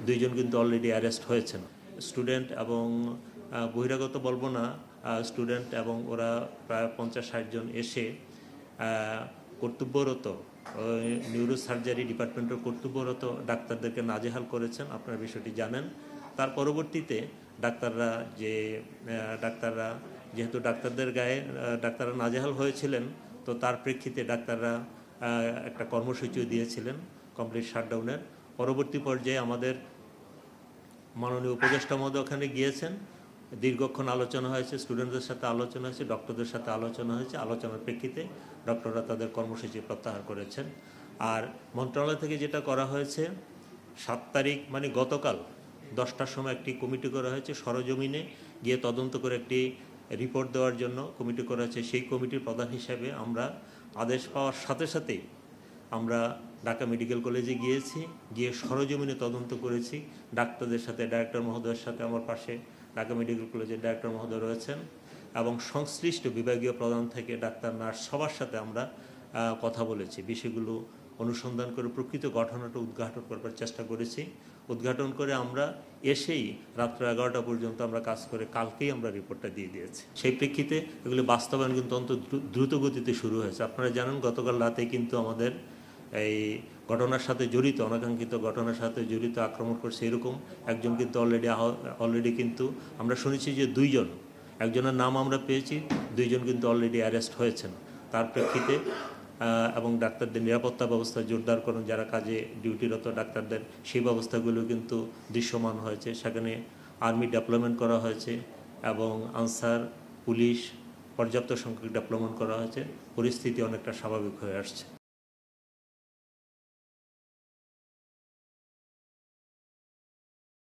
দুইজন কিন্তু already arrest হয়েছেন। স্টুডেন্ট এবং বহিরাগত বলবো না, স্টুডেন্ট এবং ওরা প্রায় 50-60 জন এসে কর্তব্যরত নিউরো সার্জারি ডিপার্টমেন্টের কর্তব্যরত ডাক্তারদেরকে নাজেহাল করেছেন। আপনারা বিষয়টি জানেন। তার পরবর্তীতে ডাক্তাররা যেহেতু ডাক্তারদের গায়ে ডাক্তাররা নাজেহাল হয়েছিলেন, তো তার প্রেক্ষিতে ডাক্তাররা একটা কর্মসূচিও দিয়েছিলেন কমপ্লিট শাটডাউনের। পরবর্তী পর্যায়ে আমাদের মাননীয় উপদেষ্টা মহোদয় ওখানে গিয়েছেন, দীর্ঘক্ষণ আলোচনা হয়েছে, স্টুডেন্টদের সাথে আলোচনা হয়েছে, ডক্টরদের সাথে আলোচনা হয়েছে। আলোচনার প্রেক্ষিতে ডক্টররা তাদের কর্মসূচি প্রত্যাহার করেছেন। আর মন্ত্রণালয় থেকে যেটা করা হয়েছে, 7 তারিখ মানে গতকাল 10টার সময় একটি কমিটি করা হয়েছে, সরজমিনে গিয়ে তদন্ত করে একটি রিপোর্ট দেওয়ার জন্য কমিটি করা হয়েছে। সেই কমিটির প্রধান হিসাবে আমরা আদেশ পাওয়ার সাথে সাথেই আমরা ঢাকা মেডিকেল কলেজে গিয়েছি, গিয়ে সরজমিনে তদন্ত করেছি ডাক্তারদের সাথে, ডাইরেক্টর মহোদয়ের সাথে। আমার পাশে ঢাকা মেডিকেল কলেজের ডাইরেক্টর মহোদয় রয়েছেন এবং সংশ্লিষ্ট বিভাগীয় প্রধান থেকে ডাক্তার, নার্স সবার সাথে আমরা কথা বলেছি। বিষয়গুলো অনুসন্ধান করে প্রকৃত ঘটনাটা উদ্ঘাটন করবার চেষ্টা করেছি। উদ্ঘাটন করে আমরা এসেই রাত্র 11টা পর্যন্ত আমরা কাজ করে কালকেই আমরা রিপোর্টটা দিয়ে দিয়েছি। সেই প্রেক্ষিতে এগুলি বাস্তবায়ন কিন্তু দ্রুত গতিতে শুরু হয়েছে। আপনারা জানেন গতকাল রাতে কিন্তু আমাদের এই ঘটনার সাথে জড়িত, অনাকাঙ্ক্ষিত ঘটনার সাথে জড়িত আক্রমণ করছে এরকম একজন কিন্তু অলরেডি কিন্তু আমরা শুনেছি যে 2 জন, একজনের নাম আমরা পেয়েছি, 2 জন কিন্তু অলরেডি অ্যারেস্ট হয়েছেন। তার প্রেক্ষিতে এবং ডাক্তারদের নিরাপত্তা ব্যবস্থা জোরদারকরণ, যারা কাজে ডিউটিরত ডাক্তারদের, সেই ব্যবস্থাগুলো কিন্তু দৃশ্যমান হয়েছে। সেখানে আর্মি ডেভেলপমেন্ট করা হয়েছে এবং আনসার, পুলিশ পর্যাপ্ত সংখ্যক ডেভেলপমেন্ট করা হয়েছে। পরিস্থিতি অনেকটা স্বাভাবিক হয়ে আসছে।